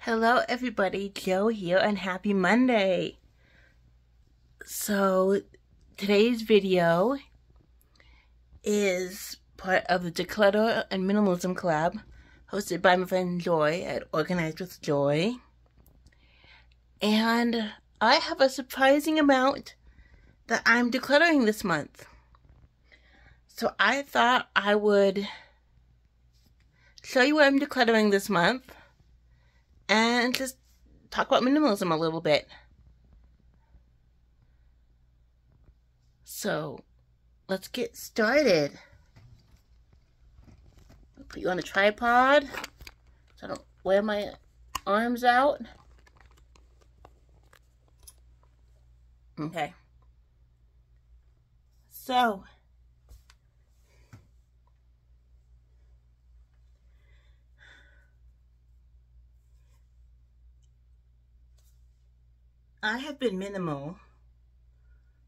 Hello everybody, Joe here and happy Monday. So today's video is part of the Declutter and Minimalism collab hosted by my friend Joy at Organized with Joy. And I have a surprising amount that I'm decluttering this month. So I thought I would show you what I'm decluttering this month and just talk about minimalism a little bit. So let's get started. I'll put you on a tripod so I don't wear my arms out. Okay. So I have been minimal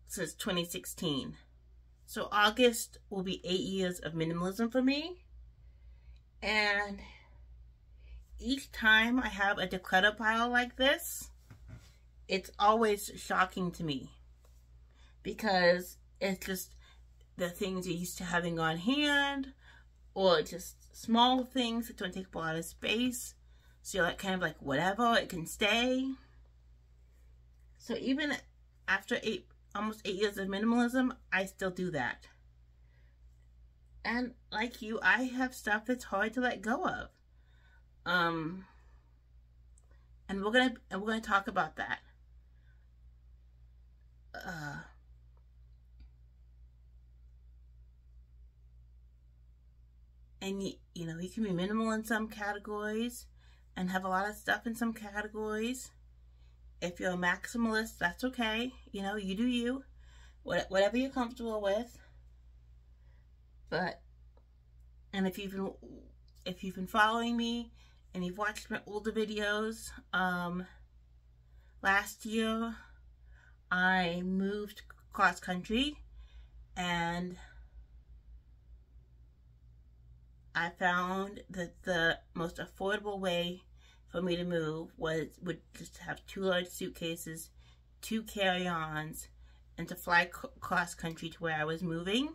since 2016. So August will be 8 years of minimalism for me. And each time I have a declutter pile like this, it's always shocking to me. Because it's just the things you're used to having on hand, or just small things that don't take up a lot of space. So you're like, kind of like, whatever, it can stay. So even after almost 8 years of minimalism, I still do that. And like you, I have stuff that's hard to let go of. And we're gonna talk about that. And you know, you can be minimal in some categories and have a lot of stuff in some categories. If you're a maximalist, that's okay. You know, you do you. Whatever you're comfortable with. And if you've been following me and you've watched my older videos, last year I moved cross country and I found that the most affordable way for me to move would just have 2 large suitcases, 2 carry-ons, and to fly cross country to where I was moving,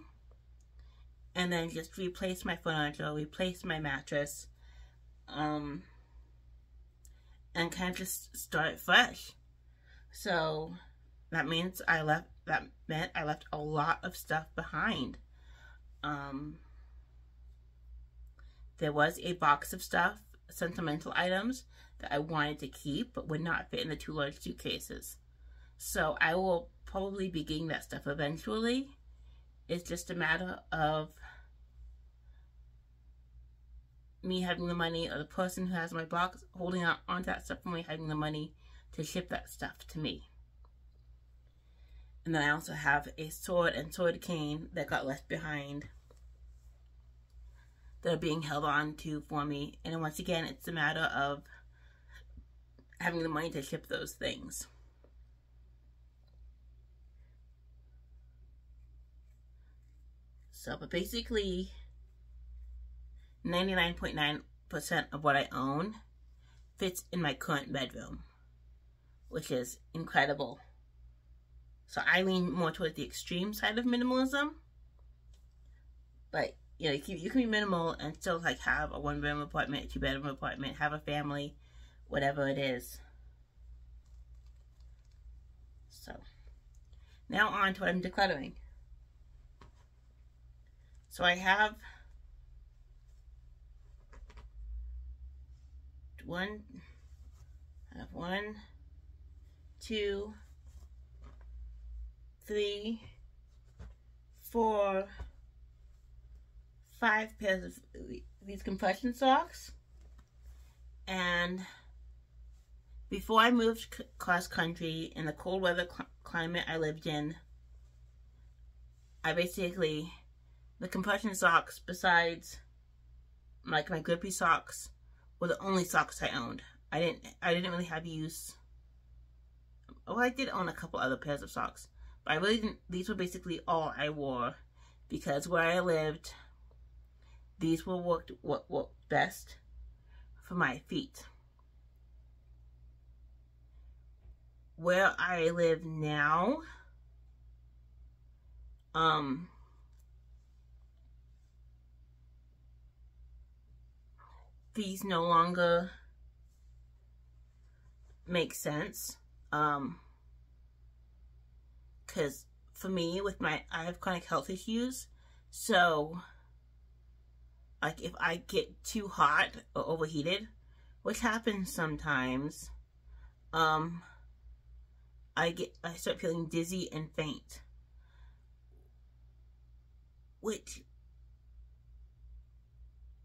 and then just replace my furniture, replace my mattress, and kind of just start fresh. So that meant I left a lot of stuff behind. There was a box of stuff, sentimental items, that I wanted to keep but would not fit in the 2 large suitcases. So I will probably be getting that stuff eventually. It's just a matter of me having the money, or the person who has my box holding on to that stuff for me having the money to ship that stuff to me. And then I also have a sword and sword cane that got left behind that are being held on to for me. And once again, it's a matter of having the money to ship those things. So, but basically, 99.9% of what I own fits in my current bedroom, which is incredible. So I lean more towards the extreme side of minimalism. But you know, you can be minimal and still like have a 1-bedroom apartment, 2-bedroom apartment, have a family, whatever it is. So now on to what I'm decluttering. So I have one, 2, 3, 4, 5 pairs of these compression socks. And before I moved cross country in the cold weather climate I lived in, I basically, the compression socks, besides like my grippy socks, were the only socks I owned. I didn't really have use. Oh, I did own a couple other pairs of socks, but I really didn't. These were basically all I wore, because where I lived, these were worked best for my feet. where I live now, these no longer make sense. Because for me, I have chronic health issues, so like if I get too hot or overheated, which happens sometimes, I start feeling dizzy and faint, which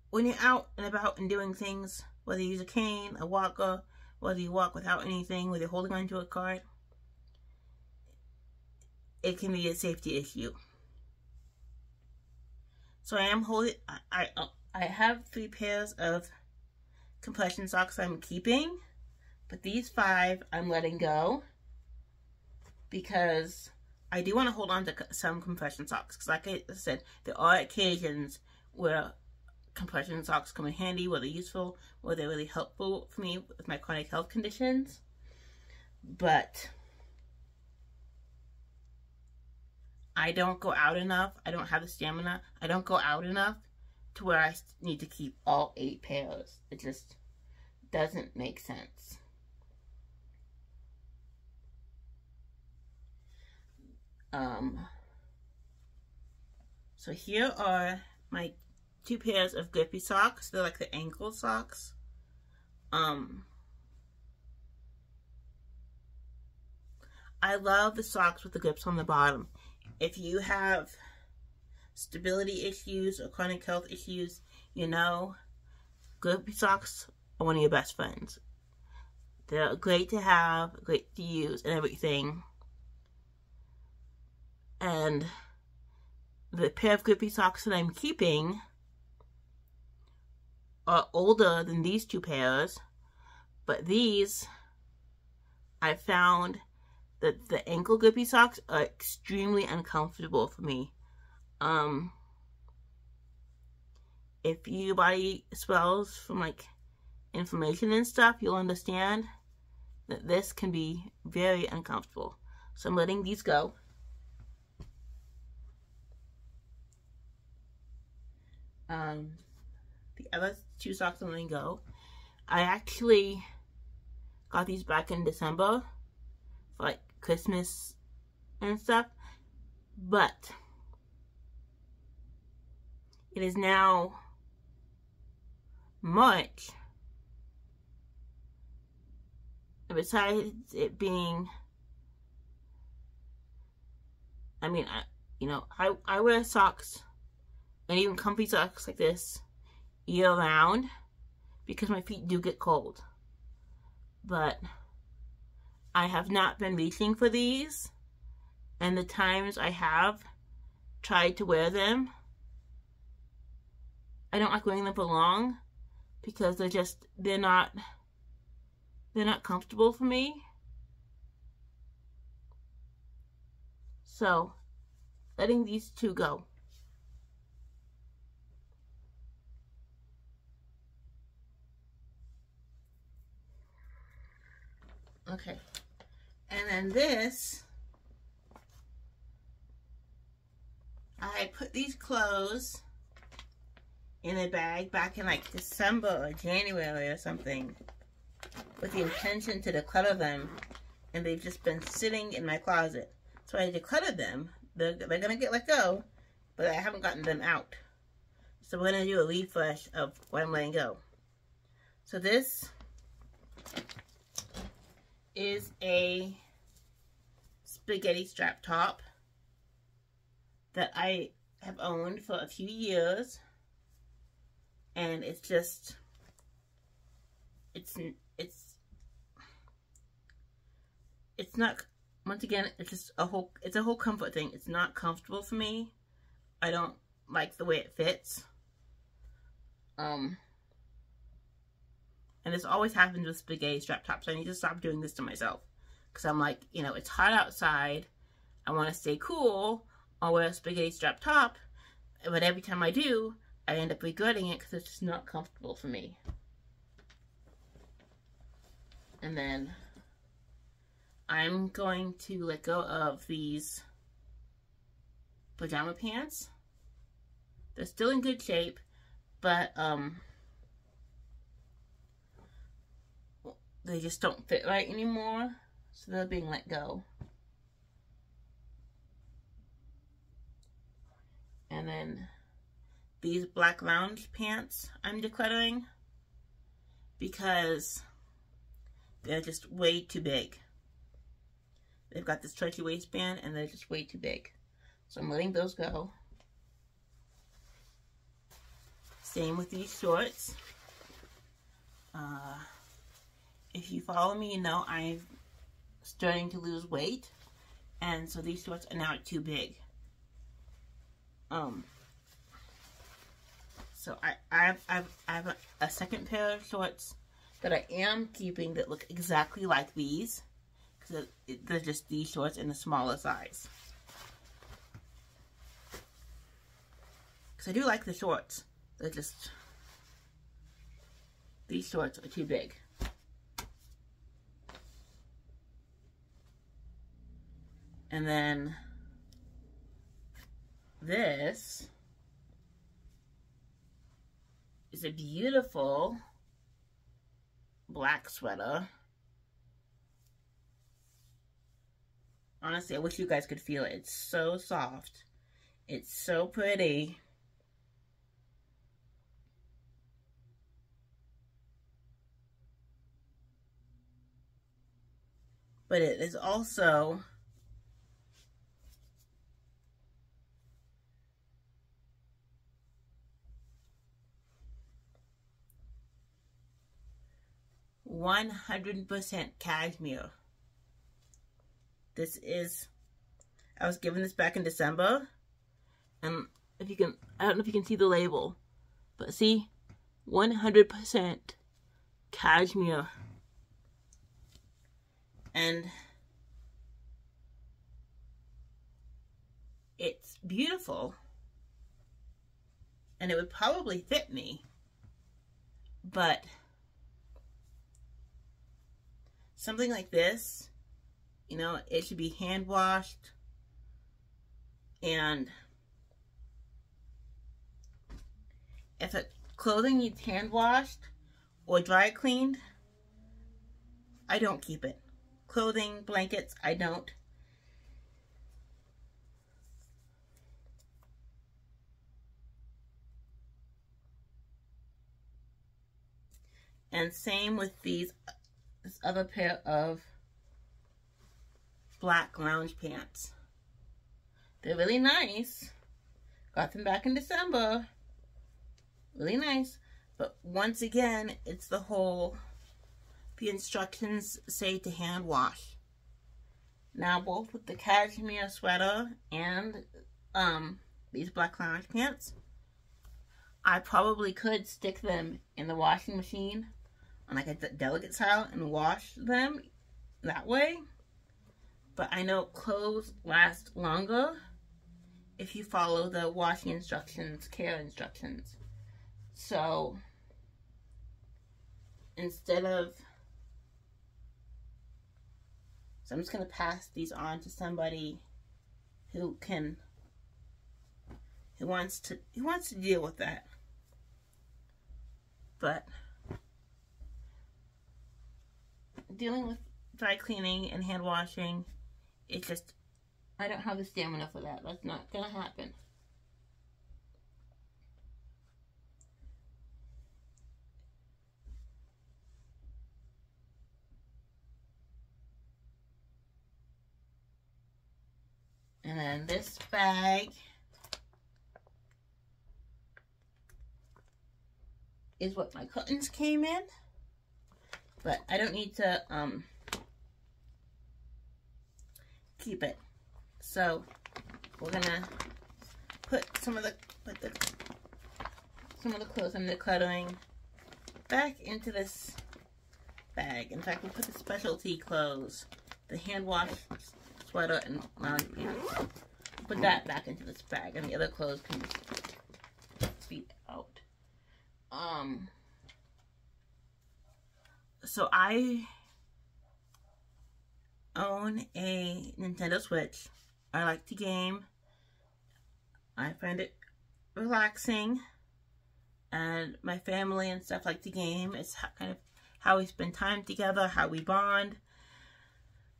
when you're out and about and doing things, whether you use a cane, a walker, whether you walk without anything, whether you're holding onto a cart, it can be a safety issue. So I am holding, I have 3 pairs of compression socks I'm keeping, but these 5 I'm letting go because I do want to hold on to some compression socks. Because like I said, there are occasions where compression socks come in handy, where they're useful, where they're really helpful for me with my chronic health conditions. But I don't go out enough. I don't have the stamina. I don't go out enough to where I need to keep all 8 pairs. It just doesn't make sense. So here are my 2 pairs of grippy socks. They're like the ankle socks. I love the socks with the grips on the bottom. If you have stability issues or chronic health issues, you know, grippy socks are one of your best friends. They're great to have, great to use, and everything. And the pair of grippy socks that I'm keeping are older than these 2 pairs, but these, I found that the ankle grippy socks are extremely uncomfortable for me. If your body swells from like inflammation and stuff, you'll understand that this can be very uncomfortable. So I'm letting these go. The other 2 socks I'm letting go. I actually got these back in December for like Christmas and stuff, but it is now March, and besides it being, I mean, I wear socks, and even comfy socks like this, year round, because my feet do get cold. But I have not been reaching for these, and the times I have tried to wear them, I don't like wearing them for long because they're not comfortable for me. So, letting these 2 go. Okay, and then this, I put these clothes in a bag back in like December or January or something with the intention to declutter them, and they've just been sitting in my closet. So I decluttered them. They're gonna get let go, but I haven't gotten them out. So we're gonna do a refresh of what I'm letting go. So this is a spaghetti strap top that I have owned for a few years, and it's just, it's not, once again, it's just it's a whole comfort thing. It's not comfortable for me. I don't like the way it fits. And this always happens with spaghetti strap tops. I need to stop doing this to myself. Because I'm like, you know, it's hot outside. I want to stay cool. I'll wear a spaghetti strap top. But every time I do, I end up regretting it because it's just not comfortable for me. And then I'm going to let go of these pajama pants. They're still in good shape, but they just don't fit right anymore, so they're being let go. And then these black lounge pants I'm decluttering because they're just way too big. They've got this stretchy waistband and they're just way too big. So I'm letting those go. Same with these shorts. If you follow me, you know I'm starting to lose weight, and so these shorts are now too big. So I have a second pair of shorts that I am keeping that look exactly like these, because they're just these shorts in a smaller size. Because I do like the shorts. They're just, these shorts are too big. And then this is a beautiful black sweater. Honestly, I wish you guys could feel it. It's so soft. It's so pretty. But it is also %100% cashmere. This is, I was given this back in December, and if you can, I don't know if you can see the label, but see, 100% cashmere. And it's beautiful, and it would probably fit me, but something like this, you know, it should be hand washed, and if clothing needs hand washed or dry cleaned, I don't keep it. Clothing, blankets, I don't. And same with this other pair of black lounge pants. They're really nice. Got them back in December. Really nice. But once again, it's the instructions say to hand wash. Now, both with the cashmere sweater and these black lounge pants, I probably could stick them in the washing machine on like a delicate style and wash them that way. But I know clothes last longer if you follow the washing instructions, care instructions. So instead of, so I'm just going to pass these on to somebody who wants to deal with that. But dealing with dry cleaning and hand washing, it's just, I don't have the stamina for that. That's not going to happen. And then this bag is what my curtains came in, but I don't need to keep it. So we're gonna put some of the clothes I'm decluttering back into this bag. In fact, we'll put the specialty clothes, the hand wash sweater and lounge pants. Put that back into this bag, and the other clothes can be out. So I own a Nintendo Switch. I like to game. I find it relaxing, and my family and stuff like to game. It's kind of how we spend time together, how we bond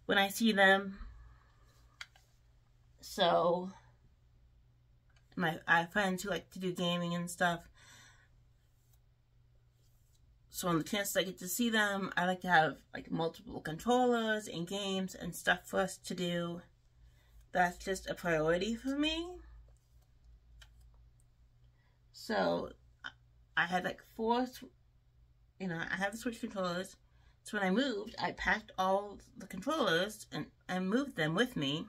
when I see them. So I have friends who like to do gaming and stuff. So on the chance I get to see them, I like to have like multiple controllers and games and stuff for us to do. That's just a priority for me. So I had like four, I have the Switch controllers. So when I moved, I packed all the controllers and I moved them with me.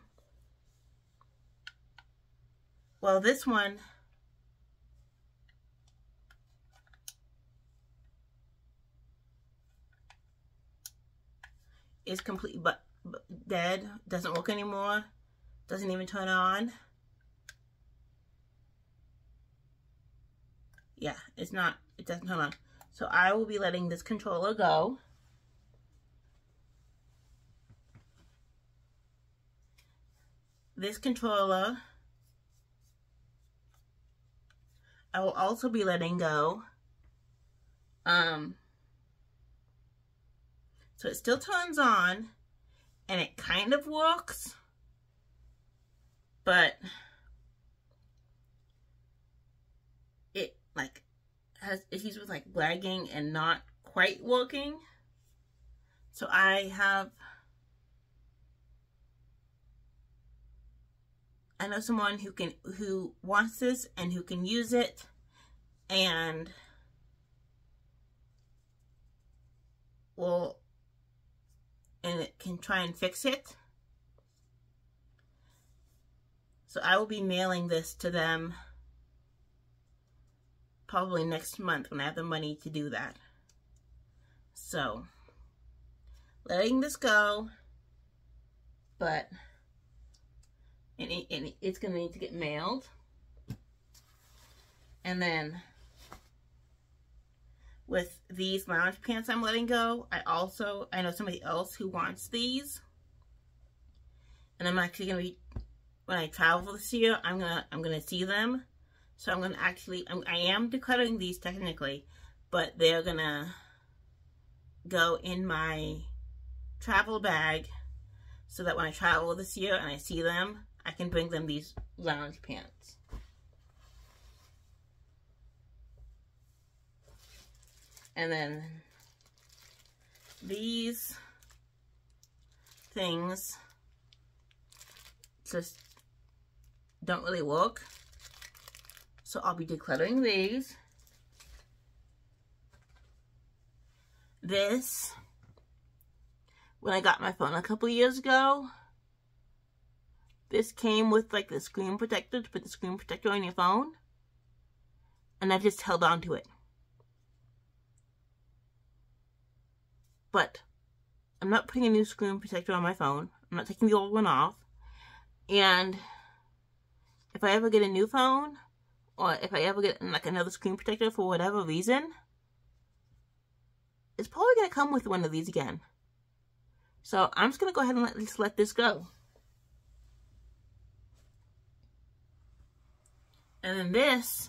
Well, this one is completely dead, doesn't work anymore, doesn't even turn on. Yeah, it doesn't turn on. So I will be letting this controller go. This controller, I will also be letting go. So it still turns on, and it kind of works, but it like has issues with like lagging and not quite working. So I know someone who wants this and who can use it, and it can try and fix it. So I will be mailing this to them probably next month when I have the money to do that. So letting this go, but it's gonna need to get mailed. And then with these lounge pants I'm letting go, I know somebody else who wants these, and I'm actually gonna be, when I travel this year, I'm gonna see them. So I'm gonna I am decluttering these technically, but they're gonna go in my travel bag so that when I travel this year and I see them, I can bring them these lounge pants. And then these things just don't really work. So I'll be decluttering these. This, when I got my phone a couple years ago, this came with like the screen protector to put the screen protector on your phone. And I've just held on to it. But I'm not putting a new screen protector on my phone. I'm not taking the old one off. And if I ever get a new phone, or if I ever get like another screen protector for whatever reason, it's probably going to come with one of these again. So I'm just going to go ahead and let this go. And then this,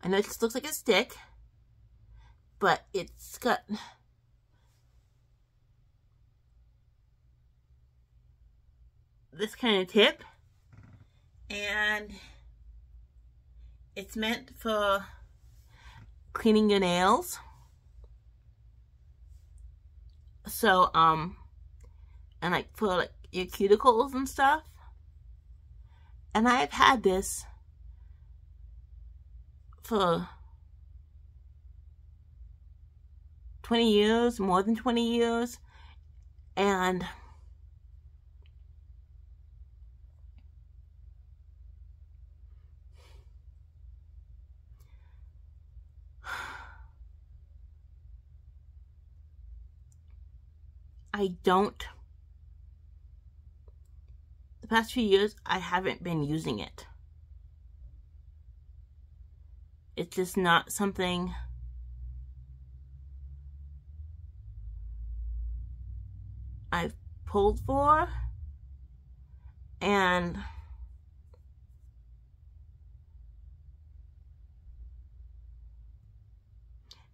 I know it just looks like a stick, but it's got this kind of tip, and it's meant for cleaning your nails. So, and like for like your cuticles and stuff. And I've had this for 20 years, more than 20 years, and the past few years, I haven't been using it. It's just not something I've pulled for, and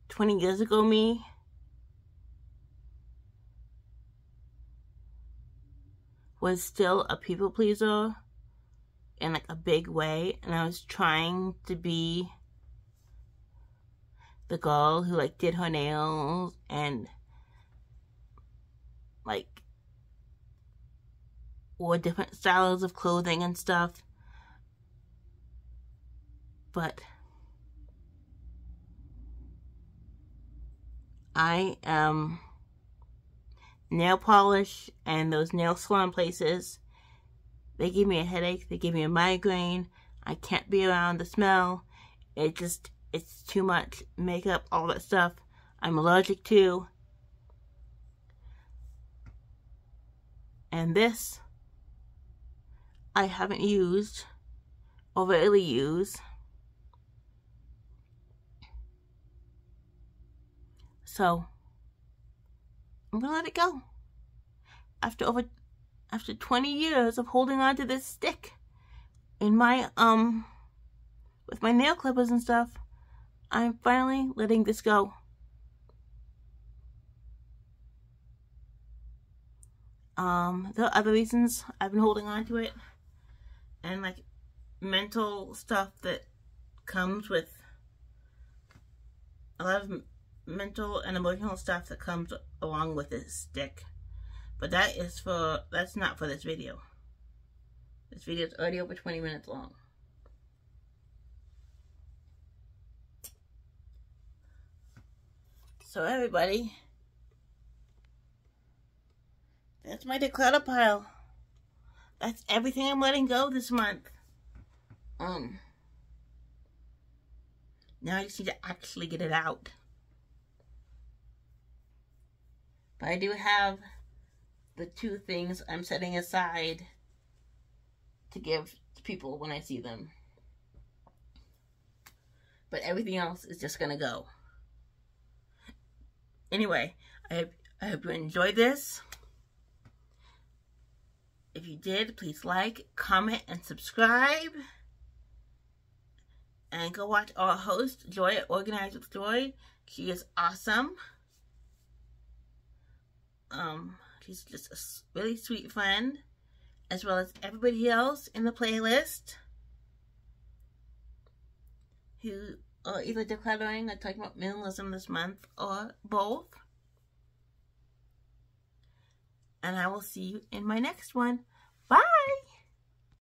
$20 ago me was still a people pleaser in like a big way, and I was trying to be the girl who like did her nails and like wore different styles of clothing and stuff. But I am nail polish and those nail salon places. They give me a headache. They give me a migraine. I can't be around the smell. It's too much makeup, all that stuff I'm allergic to. And this I haven't used or rarely use. So I'm gonna let it go. After 20 years of holding on to this stick in my with my nail clippers and stuff, I'm finally letting this go. There are other reasons I've been holding on to it, and like mental stuff that comes with a lot of mental and emotional stuff that comes along with this stick. But that's not for this video. This video is already over 20 minutes long. So everybody, that's my declutter pile. That's everything I'm letting go this month. Now I just need to actually get it out. But I do have the 2 things I'm setting aside to give to people when I see them. But everything else is just gonna go. Anyway, I hope you enjoyed this. If you did, please like, comment, and subscribe. And go watch our host, Joy at Organize with Joy. She is awesome. She's just a really sweet friend, as well as everybody else in the playlist who are either decluttering or talking about minimalism this month, or both. And I will see you in my next one. Bye!